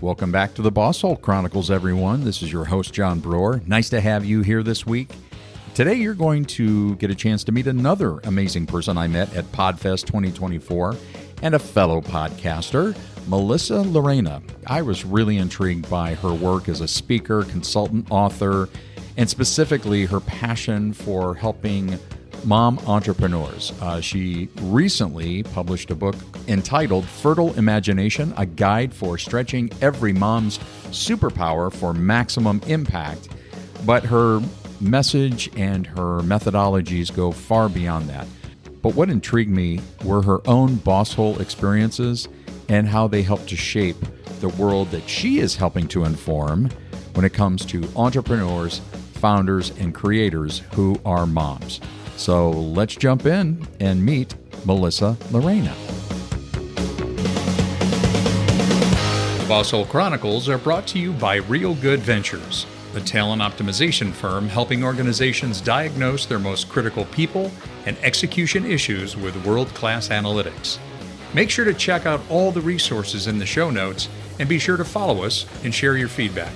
Welcome back to the Bosshole Chronicles, everyone. This is your host, John Brewer. Nice to have you here this week. Today, you're going to get a chance to meet another amazing person I met at PodFest 2024 and a fellow podcaster, Melissa Llarena. I was really intrigued by her work as a speaker, consultant, author, and specifically her passion for helping mom entrepreneurs. She recently published a book entitled Fertile Imagination, a guide for stretching every mom's superpower for maximum impact. But her message and her methodologies go far beyond that. But what intrigued me were her own Bosshole experiences and how they help to shape the world that she is helping to inform when it comes to entrepreneurs, founders, and creators who are moms. So let's jump in and meet Melissa Llarena. The Bosshole Chronicles are brought to you by real.good.ventures, the talent optimization firm helping organizations diagnose their most critical people and execution issues with world-class analytics. Make sure to check out all the resources in the show notes and be sure to follow us and share your feedback.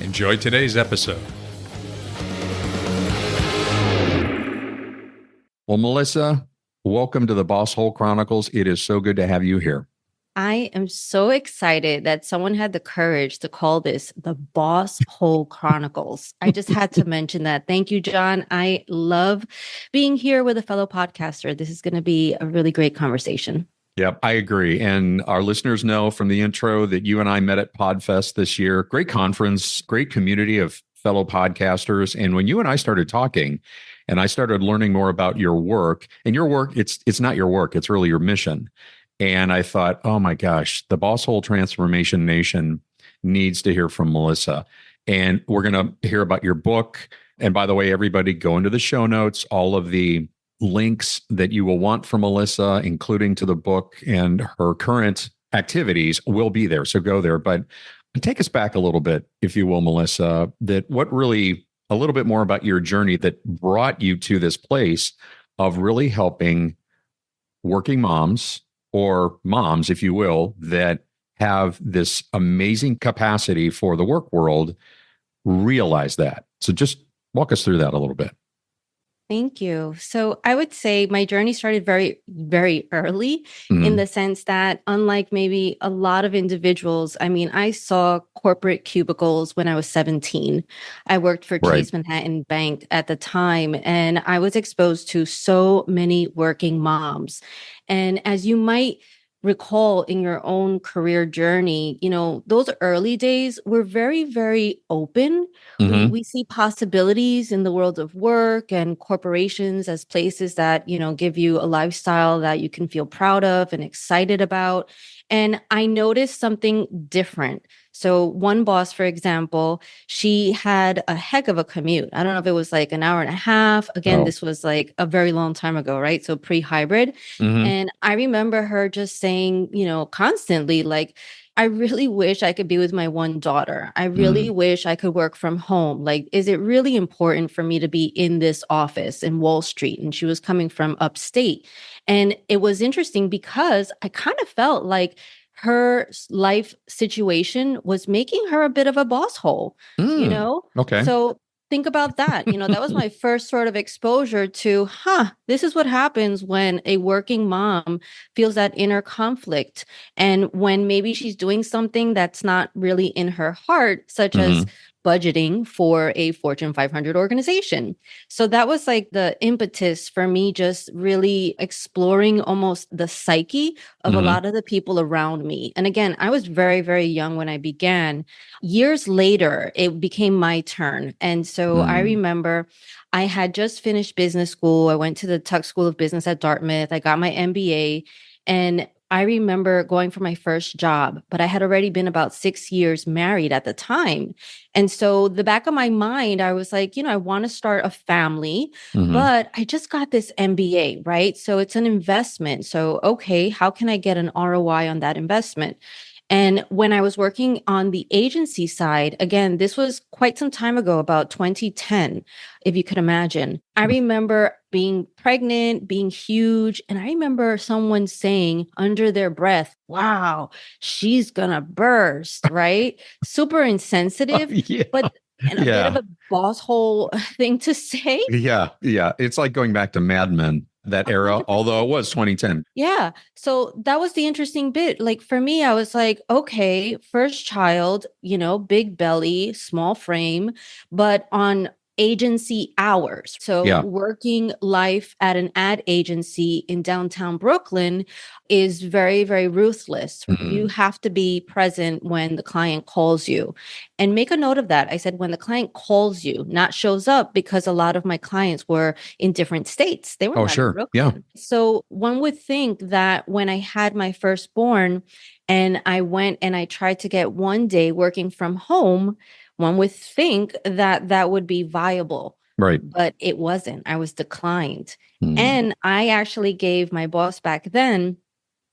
Enjoy today's episode. Well, Melissa, welcome to the Bosshole Chronicles. It is so good to have you here. I am so excited that someone had the courage to call this the Bosshole Chronicles. I just had to mention that. Thank you, John. I love being here with a fellow podcaster. This is going to be a really great conversation. Yep, I agree. And our listeners know from the intro that you and I met at PodFest this year. Great conference, great community of fellow podcasters. And when you and I started talking, and I started learning more about your work, and your work, it's not your work, it's really your mission. And I thought, oh my gosh, the Bosshole Transformation Nation needs to hear from Melissa. And we're going to hear about your book. And by the way, everybody go into the show notes, all of the links that you will want from Melissa, including to the book and her current activities will be there. So go there. But take us back a little bit, if you will, Melissa, that what really a little bit more about your journey that brought you to this place of really helping working moms or moms, if you will, that have this amazing capacity for the work world, realize that. So just walk us through that a little bit. Thank you. So I would say my journey started very, very early in the sense that unlike maybe a lot of individuals, I mean, I saw corporate cubicles when I was 17. I worked for Chase Manhattan Bank at the time, and I was exposed to so many working moms. And as you might recall in your own career journey, you know, those early days were very, very open. We see possibilities in the world of work and corporations as places that, you know, give you a lifestyle that you can feel proud of and excited about. And I noticed something different. So one boss, for example, she had a heck of a commute. I don't know if it was like an hour and a half. Again, this was like a very long time ago, right? So pre-hybrid. And I remember her just saying, you know, constantly, like, I really wish I could be with my one daughter. I really wish I could work from home. Like, is it really important for me to be in this office in Wall Street? And she was coming from upstate. And it was interesting because I kind of felt like her life situation was making her a bit of a boss hole, you know? Okay. So think about that. You know, that was my first sort of exposure to, this is what happens when a working mom feels that inner conflict. And when maybe she's doing something that's not really in her heart, such as budgeting for a Fortune 500 organization. So that was like the impetus for me just really exploring almost the psyche of a lot of the people around me. And again, I was very, very young when I began. Years later, it became my turn. And so I remember I had just finished business school. I went to the Tuck School of Business at Dartmouth. I got my MBA. And I remember going for my first job, but I had already been about 6 years married at the time. And so the back of my mind, I was like, you know, I want to start a family, but I just got this MBA, right? So it's an investment. So, okay, how can I get an ROI on that investment? And when I was working on the agency side, again, this was quite some time ago, about 2010, if you could imagine. I remember being pregnant, being huge. And I remember someone saying under their breath, wow, she's gonna burst, right? Super insensitive, Yeah. but and a bit of Yeah. a boss hole thing to say. Yeah. Yeah. It's like going back to Mad Men, that era, although 100%. it was 2010. Yeah. So that was the interesting bit. Like for me, I was like, okay, first child, big belly, small frame, but on agency hours. So Yeah. working life at an ad agency in downtown Brooklyn is very, very ruthless. You Mm. have to be present when the client calls you. And make a note of that. I said, when the client calls you, not shows up, because a lot of my clients were in different states. They were Oh, not in sure. Yeah. Brooklyn. So one would think that when I had my firstborn and I went and I tried to get one day working from home, one would think that that would be viable, Right. but it wasn't. I was declined. Mm. And I actually gave my boss back then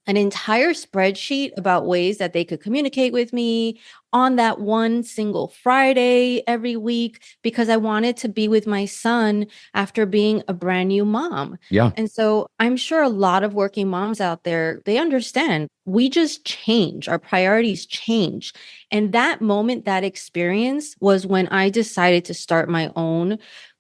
an entire spreadsheet about ways that they could communicate with me on that one single Friday every week, because I wanted to be with my son after being a brand new mom. Yeah. And so I'm sure a lot of working moms out there, they understand we just change, our priorities change. And that moment, that experience was when I decided to start my own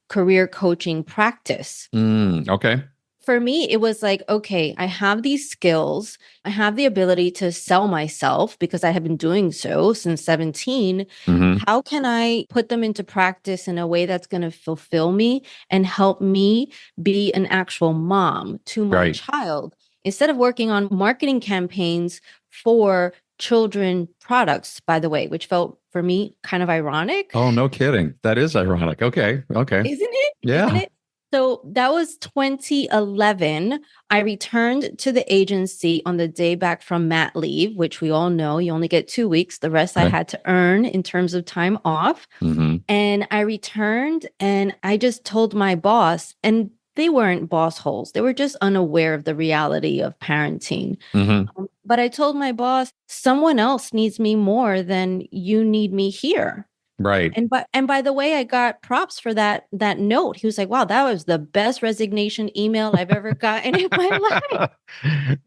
career coaching practice. Okay. For me, it was like, okay, I have these skills. I have the ability to sell myself because I have been doing so since 17. Hmm. How can I put them into practice in a way that's going to fulfill me and help me be an actual mom to my Right. child instead of working on marketing campaigns for children products, by the way, which felt for me kind of ironic. Oh, no kidding. That is ironic. Okay. Okay. Isn't it? Isn't Yeah. it? So that was 2011. I returned to the agency on the day back from mat leave, which we all know you only get 2 weeks. The rest I Okay. had to earn in terms of time off. Hmm. And I returned and I just told my boss, and they weren't boss holes. They were just unaware of the reality of parenting. Hmm. But I told my boss, someone else needs me more than you need me here. Right. And by the way, I got props for that note. He was like, "Wow, that was the best resignation email I've ever gotten in my life."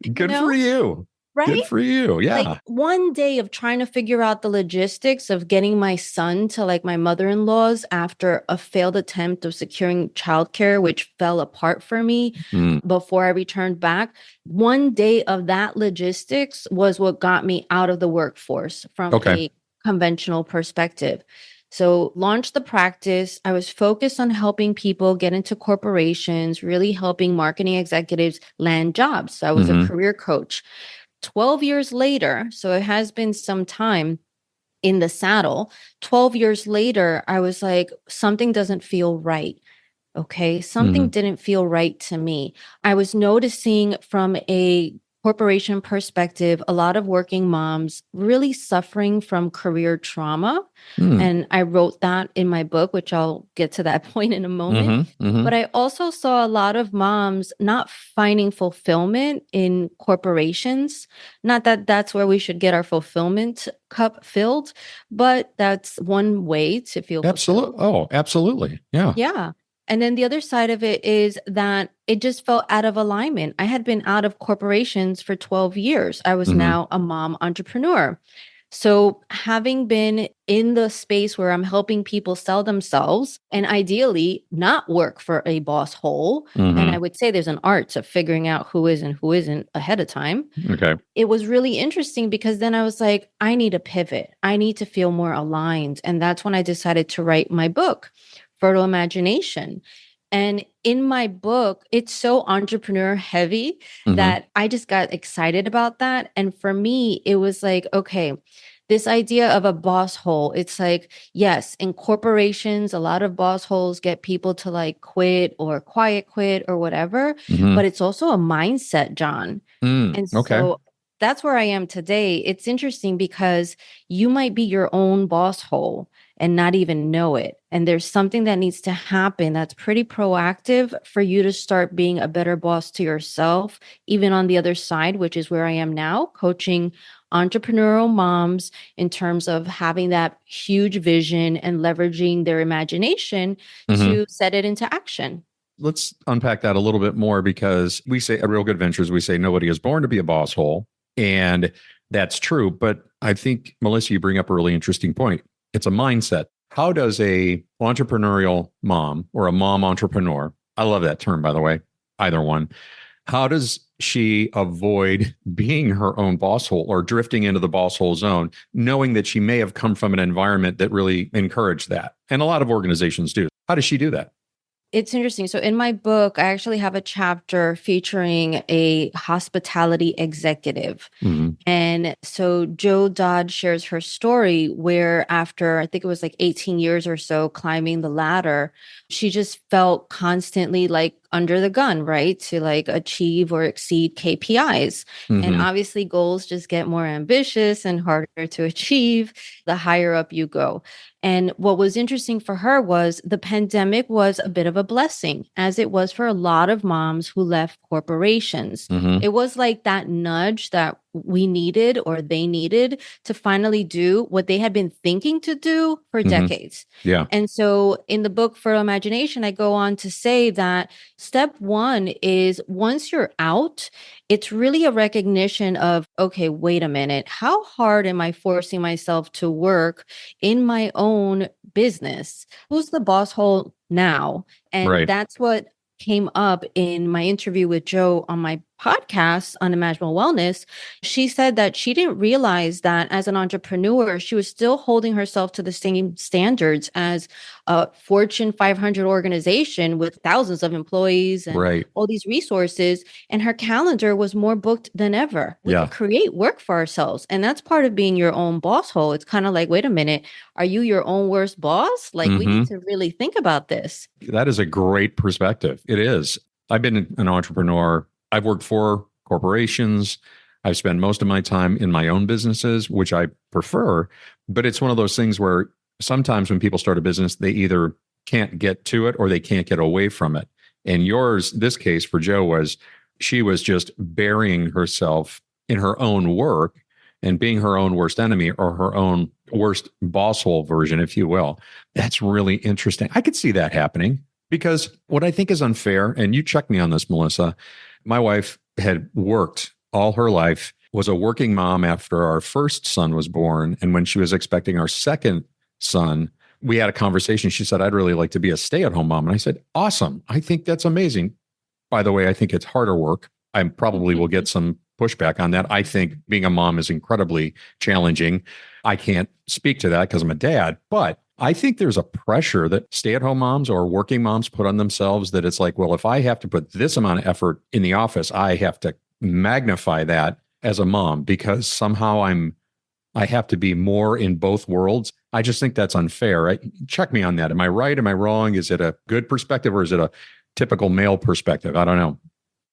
You Good for know, you. right? Good for you. Like Yeah. one day of trying to figure out the logistics of getting my son to like my mother-in-law's after a failed attempt of securing childcare, which fell apart for me Mm. before I returned back. One day of that logistics was what got me out of the workforce from Okay. a conventional perspective. So, launched the practice. I was focused on helping people get into corporations, really helping marketing executives land jobs. So, I was a Hmm. career coach. 12 years later, so it has been some time in the saddle. 12 years later, I was like, something doesn't feel right. Okay. Something Hmm. didn't feel right to me. I was noticing from a corporation perspective, a lot of working moms really suffering from career trauma. Mm. And I wrote that in my book, which I'll get to that point in a moment. Hmm. Hmm. But I also saw a lot of moms not finding fulfillment in corporations. Not that that's where we should get our fulfillment cup filled, but that's one way to feel Absolutely. fulfilled. Oh, absolutely. Yeah. Yeah. And then the other side of it is that it just felt out of alignment. I had been out of corporations for 12 years. I was Hmm. now a mom entrepreneur. So, having been in the space where I'm helping people sell themselves and ideally not work for a boss hole, and I Hmm. would say there's an art to figuring out who is and who isn't ahead of time. Okay. It was really interesting because then I was like, I need a pivot. I need to feel more aligned. And that's when I decided to write my book, Fertile Imagination. And in my book, it's so entrepreneur heavy Hmm. that I just got excited about that. And for me, it was like, okay, this idea of a boss hole, it's like, yes, in corporations, a lot of boss holes get people to like quit or quiet quit or whatever, Hmm. but it's also a mindset, John. Mm. And Okay. so that's where I am today. It's interesting because you might be your own boss hole and not even know it. And there's something that needs to happen that's pretty proactive for you to start being a better boss to yourself, even on the other side, which is where I am now, coaching entrepreneurial moms in terms of having that huge vision and leveraging their imagination to set it into action. Let's unpack that a little bit more, because we say at Real Good Ventures, we say nobody is born to be a boss hole. And that's true. But I think, Melissa, you bring up a really interesting point. It's a mindset. How does a entrepreneurial mom or a mom entrepreneur, I love that term, by the way, either one, how does she avoid being her own boss hole or drifting into the boss hole zone, knowing that she may have come from an environment that really encouraged that? And a lot of organizations do. How does she do that? It's interesting. So in my book, I actually have a chapter featuring a hospitality executive. And so Jo Dodd shares her story where after, I think it was like 18 years or so climbing the ladder, she just felt constantly like under the gun, right? To like achieve or exceed KPIs. And obviously goals just get more ambitious and harder to achieve the higher up you go. And what was interesting for her was the pandemic was a bit of a blessing, as it was for a lot of moms who left corporations. It was like that nudge that we needed or they needed to finally do what they had been thinking to do for decades. Yeah. And so in the book Fertile Imagination, I go on to say that step one is once you're out, it's really a recognition of, okay, wait a minute, how hard am I forcing myself to work in my own business? Who's the boss hole now? And that's what came up in my interview with Jo on my podcast, Unimaginable Wellness. She said that she didn't realize that as an entrepreneur, she was still holding herself to the same standards as a Fortune 500 organization with thousands of employees and all these resources. And her calendar was more booked than ever. We could create work for ourselves. And that's part of being your own boss hole. It's kind of like, wait a minute, are you your own worst boss? Like we need to really think about this. That is a great perspective. It is. I've been an entrepreneur. I've worked for corporations. I've spent most of my time in my own businesses, which I prefer. But it's one of those things where sometimes when people start a business, they either can't get to it or they can't get away from it. And this case for Jo was she was just burying herself in her own work and being her own worst enemy or her own worst boss hole version, if you will. That's really interesting. I could see that happening, because what I think is unfair, and you check me on this, Melissa, my wife had worked all her life, was a working mom after our first son was born. And when she was expecting our second son, we had a conversation. She said, I'd really like to be a stay-at-home mom. And I said, awesome. I think that's amazing. By the way, I think it's harder work. I probably will get some pushback on that. I think being a mom is incredibly challenging. I can't speak to that because I'm a dad, but I think there's a pressure that stay-at-home moms or working moms put on themselves that it's like, well, if I have to put this amount of effort in the office, I have to magnify that as a mom because somehow I have to be more in both worlds. I just think that's unfair. Check me on that. Am I right? Am I wrong? Is it a good perspective or is it a typical male perspective? I don't know.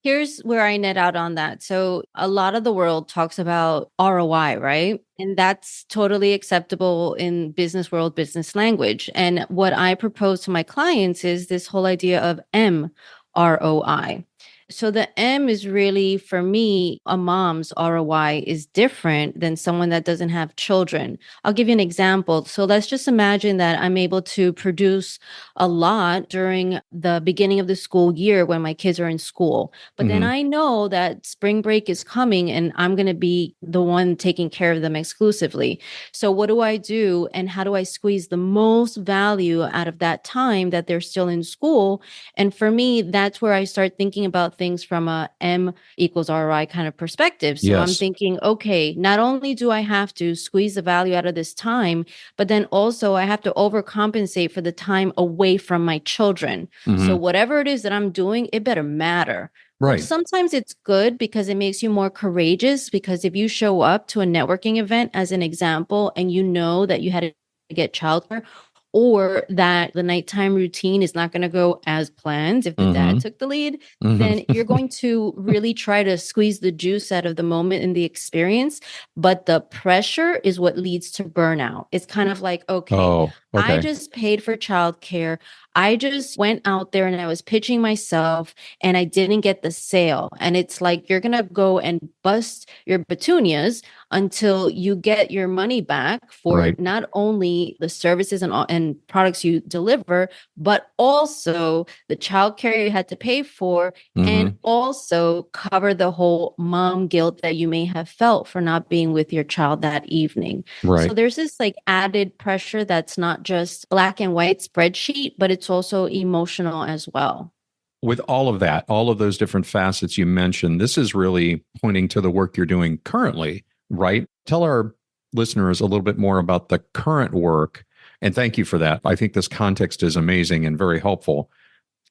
Here's where I net out on that. So a lot of the world talks about ROI, right? And that's totally acceptable in business world, business language. And what I propose to my clients is this whole idea of MROI. So the M is really, for me, a mom's ROI is different than someone that doesn't have children. I'll give you an example. So let's just imagine that I'm able to produce a lot during the beginning of the school year when my kids are in school. But then I know that spring break is coming and I'm going to be the one taking care of them exclusively. So what do I do? And how do I squeeze the most value out of that time that they're still in school? And for me, that's where I start thinking about things from a M equals ROI kind of perspective. So I'm thinking, okay, not only do I have to squeeze the value out of this time, but then also I have to overcompensate for the time away from my children. So whatever it is that I'm doing, it better matter. Right. Sometimes it's good because it makes you more courageous, because if you show up to a networking event, as an example, and you know that you had to get childcare, or that the nighttime routine is not going to go as planned if the dad took the lead, then you're going to really try to squeeze the juice out of the moment in the experience. But the pressure is what leads to burnout. It's kind of like, okay, I just paid for childcare. I just went out there and I was pitching myself and I didn't get the sale. And it's like, you're going to go and bust your petunias until you get your money back for Right. not only the services and products you deliver, but also the childcare you had to pay for, and also cover the whole mom guilt that you may have felt for not being with your child that evening. So Right. there's this like added pressure that's not just black and white spreadsheet, but it's also emotional as well. With all of that, all of those different facets you mentioned, this is really pointing to the work you're doing currently, right? Tell our listeners a little bit more about the current work. And thank you for that. I think this context is amazing and very helpful.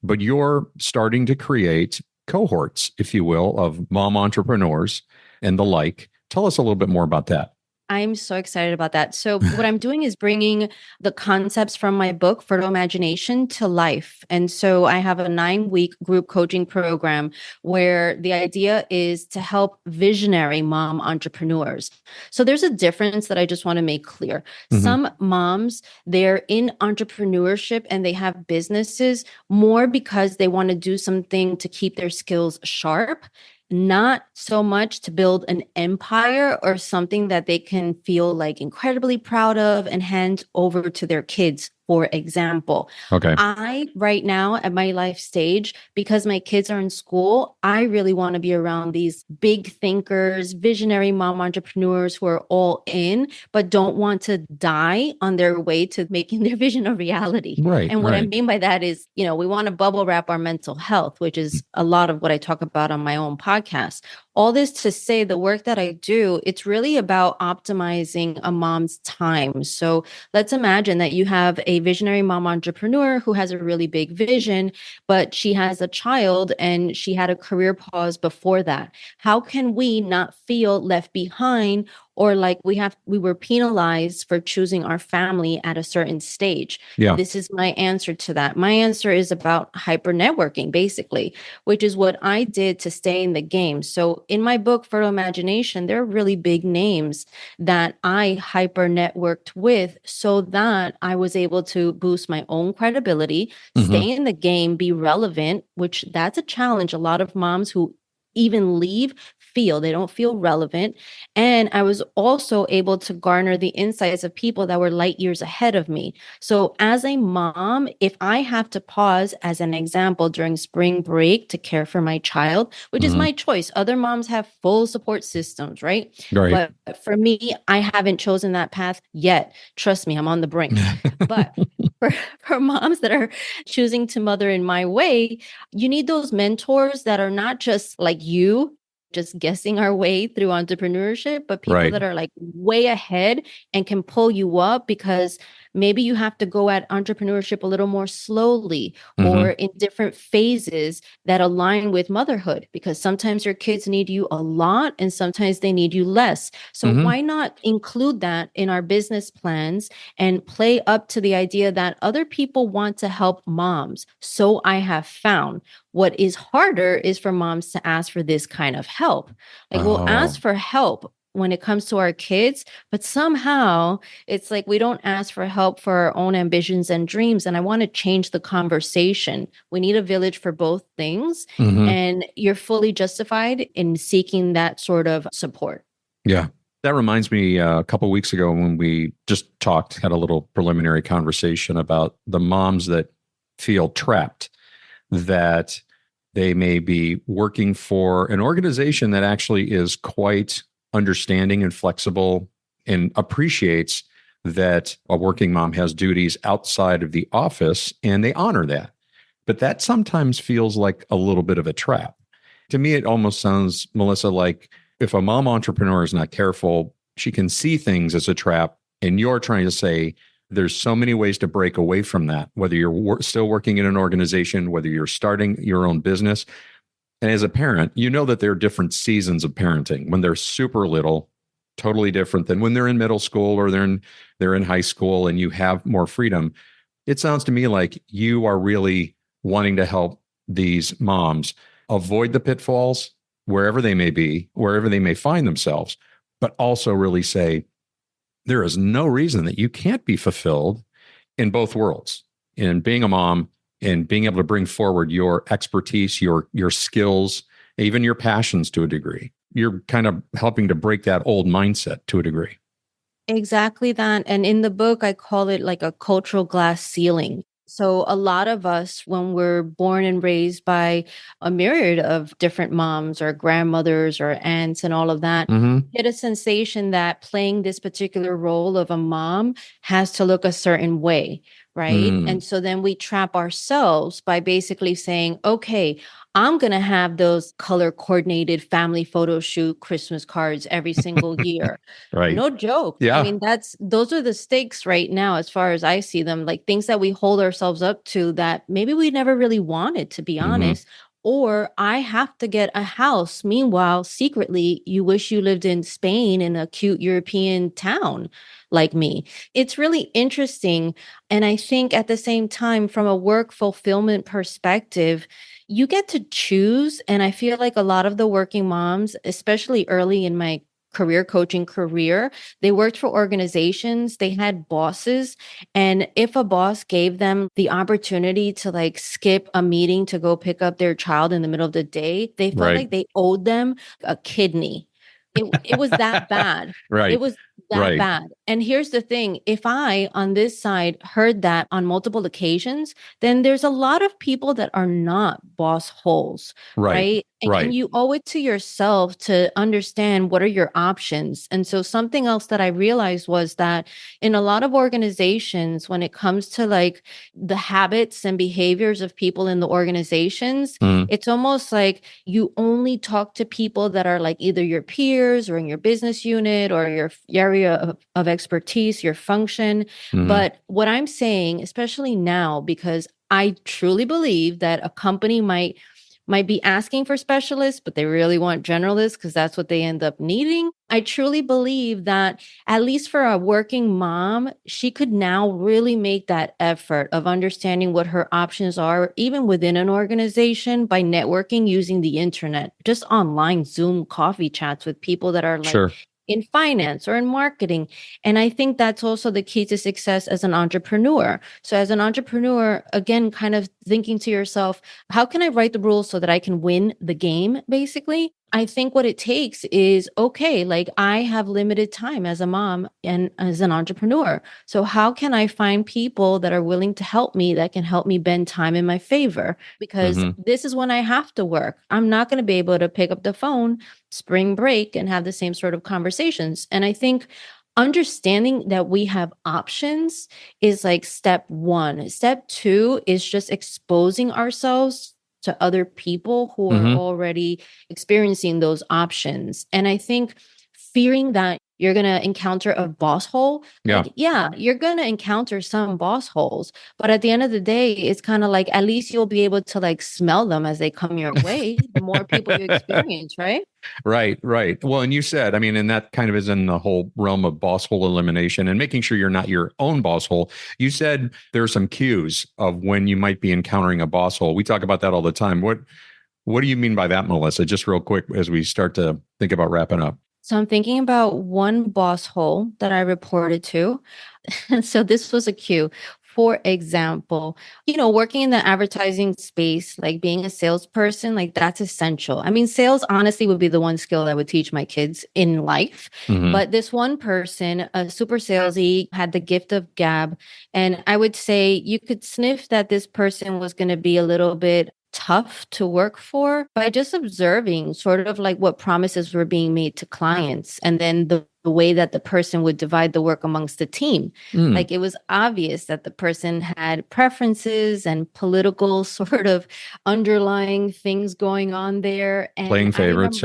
But you're starting to create cohorts, if you will, of mom entrepreneurs and the like. Tell us a little bit more about that. I'm so excited about that. So, what I'm doing is bringing the concepts from my book, Fertile Imagination, to life. And so, I have a 9-week group coaching program where the idea is to help visionary mom entrepreneurs. So, there's a difference that I just want to make clear. Some moms, they're in entrepreneurship and they have businesses more because they want to do something to keep their skills sharp, not so much to build an empire or something that they can feel like incredibly proud of and hand over to their kids. For example, Okay. I right now at my life stage, because my kids are in school, I really want to be around these big thinkers, visionary mom entrepreneurs who are all in, but don't want to die on their way to making their vision a reality. Right. And what I Right. mean by that is, we want to bubble wrap our mental health, which is a lot of what I talk about on my own podcast. All this to say, the work that I do, it's really about optimizing a mom's time. So let's imagine that you have a visionary mom entrepreneur who has a really big vision, but she has a child and she had a career pause before that. How can we not feel left behind or like we were penalized for choosing our family at a certain stage? Yeah. This is my answer to that. My answer is about hyper networking, basically, which is what I did to stay in the game. So in my book, Fertile Imagination, there are really big names that I hyper networked with so that I was able to boost my own credibility, stay in the game, be relevant, which that's a challenge. A lot of moms who even leave they don't feel relevant. And I was also able to garner the insights of people that were light years ahead of me. So as a mom, if I have to pause as an example during spring break to care for my child, which is my choice, other moms have full support systems, right? Right. But for me, I haven't chosen that path yet. Trust me, I'm on the brink. But for moms that are choosing to mother in my way, you need those mentors that are not just like you, just guessing our way through entrepreneurship, but people Right. that are like way ahead and can pull you up because maybe you have to go at entrepreneurship a little more slowly or in different phases that align with motherhood, because sometimes your kids need you a lot and sometimes they need you less. So why not include that in our business plans and play up to the idea that other people want to help moms? So I have found what is harder is for moms to ask for this kind of help. Like we'll ask for help when it comes to our kids, but somehow it's like we don't ask for help for our own ambitions and dreams. And I want to change the conversation. We need a village for both things. And you're fully justified in seeking that sort of support. Yeah. That reminds me, a couple of weeks ago when we just had a little preliminary conversation about the moms that feel trapped, that they may be working for an organization that actually is quite understanding and flexible and appreciates that a working mom has duties outside of the office, and they honor that. But that sometimes feels like a little bit of a trap. To me, it almost sounds, Melissa, like if a mom entrepreneur is not careful, she can see things as a trap. And you're trying to say, there's so many ways to break away from that, whether you're still working in an organization, whether you're starting your own business. And as a parent, you know that there are different seasons of parenting. When they're super little, totally different than when they're in middle school or they're in high school and you have more freedom. It sounds to me like you are really wanting to help these moms avoid the pitfalls wherever they may be, wherever they may find themselves, but also really say, there is no reason that you can't be fulfilled in both worlds. in being a mom and being able to bring forward your expertise, your skills, even your passions to a degree. You're kind of helping to break that old mindset to a degree. Exactly that. And in the book, I call it like a cultural glass ceiling. So a lot of us, when we're born and raised by a myriad of different moms or grandmothers or aunts and all of that, get a sensation that playing this particular role of a mom has to look a certain way, right? And so then we trap ourselves by basically saying, okay, I'm going to have those color coordinated family photo shoot Christmas cards every single year. Right. No joke. I Yeah. mean, those are the stakes right now, as far as I see them, like things that we hold ourselves up to that maybe we never really wanted, to be honest. Or I have to get a house. Meanwhile, secretly, you wish you lived in Spain in a cute European town like me. It's really interesting. And I think at the same time, from a work fulfillment perspective, you get to choose. And I feel like a lot of the working moms, especially early in my career coaching career, they worked for organizations, they had bosses, and if a boss gave them the opportunity to like skip a meeting to go pick up their child in the middle of the day, they felt like they owed them a kidney. It was that bad. Right. It was that bad. And here's the thing, if I on this side heard that on multiple occasions, then there's a lot of people that are not boss holes, right? And you owe it to yourself to understand what are your options. And so something else that I realized was that in a lot of organizations, when it comes to like the habits and behaviors of people in the organizations, it's almost like you only talk to people that are like either your peers or in your business unit or your area of expertise, your function. But what I'm saying, especially now, because I truly believe that a company might be asking for specialists, but they really want generalists because that's what they end up needing. I truly believe that at least for a working mom, she could now really make that effort of understanding what her options are, even within an organization, by networking using the internet, just online Zoom coffee chats with people that are like in finance or in marketing. And I think that's also the key to success as an entrepreneur. So as an entrepreneur, again, kind of thinking to yourself, how can I write the rules so that I can win the game, basically? I think what it takes is, okay, like I have limited time as a mom and as an entrepreneur. So how can I find people that are willing to help me, that can help me bend time in my favor? Because this is when I have to work. I'm not going to be able to pick up the phone spring break and have the same sort of conversations. And I think understanding that we have options is like step one. Step two is just exposing ourselves to other people who are already experiencing those options. And I think fearing that you're going to encounter a boss hole, like, yeah, you're going to encounter some boss holes, but at the end of the day, it's kind of like, at least you'll be able to like smell them as they come your way. The more people you experience, right? Right. Well, and you said, I mean, and that kind of is in the whole realm of boss hole elimination and making sure you're not your own boss hole. You said there are some cues of when you might be encountering a boss hole. We talk about that all the time. What do you mean by that, Melissa? Just real quick as we start to think about wrapping up. So I'm thinking about one boss hole that I reported to. So this was a cue. For example, working in the advertising space, like being a salesperson, like that's essential. I mean, sales honestly would be the one skill I would teach my kids in life. But this one person, a super salesy, had the gift of gab. And I would say you could sniff that this person was going to be a little bit tough to work for by just observing sort of like what promises were being made to clients and then the way that the person would divide the work amongst the team. Like it was obvious that the person had preferences and political sort of underlying things going on there. And playing favorites.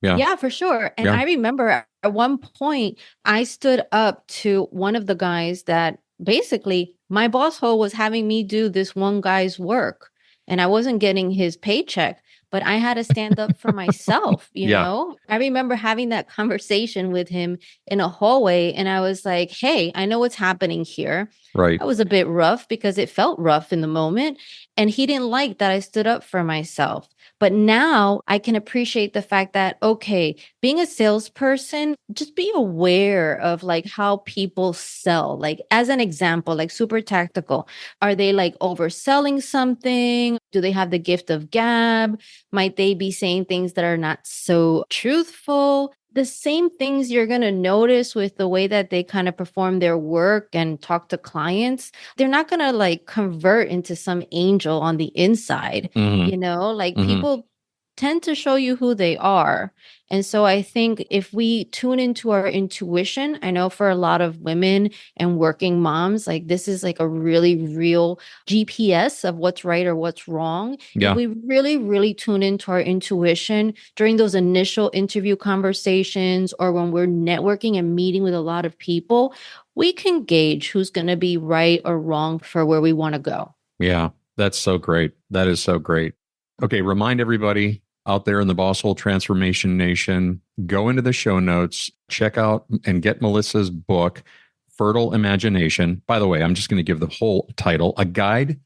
Yeah, for sure. And I remember at one point I stood up to one of the guys that basically my boss hole was having me do this one guy's work. And I wasn't getting his paycheck, but I had to stand up for myself, you know? I remember having that conversation with him in a hallway, and I was like, hey, I know what's happening here. Right. I was a bit rough because it felt rough in the moment. And he didn't like that I stood up for myself. But now I can appreciate the fact that, okay, being a salesperson, just be aware of like how people sell. Like as an example, like super tactical. Are they like overselling something? Do they have the gift of gab? Might they be saying things that are not so truthful? The same things you're going to notice with the way that they kind of perform their work and talk to clients. They're not going to like convert into some angel on the inside. Like people tend to show you who they are. And so I think if we tune into our intuition, I know for a lot of women and working moms, like this is like a really real GPS of what's right or what's wrong. Yeah. If we really, really tune into our intuition during those initial interview conversations or when we're networking and meeting with a lot of people, we can gauge who's going to be right or wrong for where we want to go. Yeah, that's so great. That is so great. Okay, remind everybody out there in the Bosshole Transformation Nation, go into the show notes, check out and get Melissa's book, Fertile Imagination. By the way, I'm just going to give the whole title, A Guide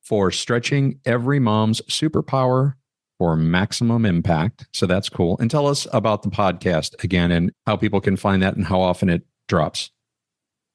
for Stretching Every Mom's Superpower for Maximum Impact. So that's cool. And tell us about the podcast again and how people can find that and how often it drops.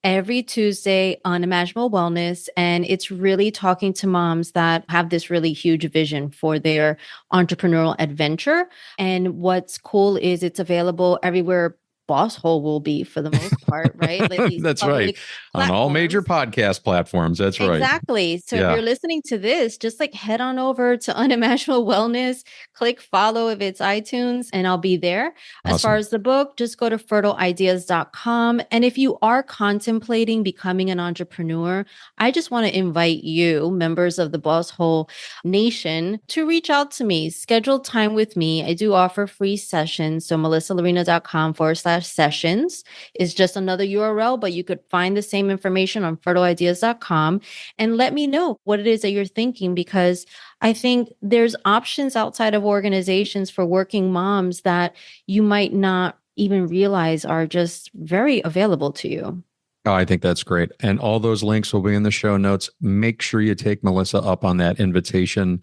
Every Tuesday on Imaginable Wellness. And it's really talking to moms that have this really huge vision for their entrepreneurial adventure. And what's cool is it's available everywhere Bosshole will be for the most part, right? Like these That's right. On all major podcast platforms. That's right. Exactly. So if you're listening to this, just like head on over to Unimaginable Wellness, click follow if it's iTunes, and I'll be there. As far as the book, just go to fertileideas.com. And if you are contemplating becoming an entrepreneur, I just want to invite you, members of the Bosshole Nation, to reach out to me, schedule time with me. I do offer free sessions. So melissallarena.com/sessions is just another URL, but you could find the same information on fertileideas.com and let me know what it is that you're thinking, because I think there's options outside of organizations for working moms that you might not even realize are just very available to you. Oh, I think that's great. And all those links will be in the show notes. Make sure you take Melissa up on that invitation.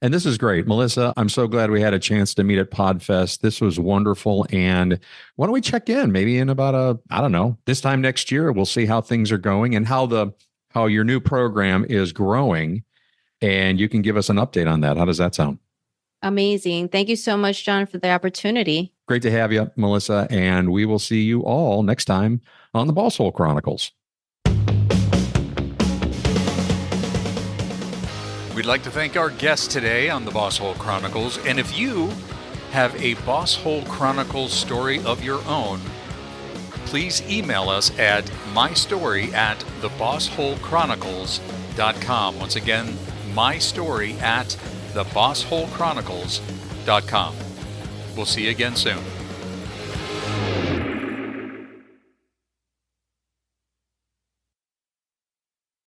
And this is great. Melissa, I'm so glad we had a chance to meet at PodFest. This was wonderful. And why don't we check in maybe in about this time next year, we'll see how things are going and how your new program is growing. And you can give us an update on that. How does that sound? Amazing. Thank you so much, John, for the opportunity. Great to have you, Melissa. And we will see you all next time on the Bosshole Chronicles. We'd like to thank our guests today on the Bosshole Chronicles. And if you have a Bosshole Chronicles story of your own, please email us at mystory@thebossholechronicles.com. Once again, mystory@thebossholechronicles.com. We'll see you again soon.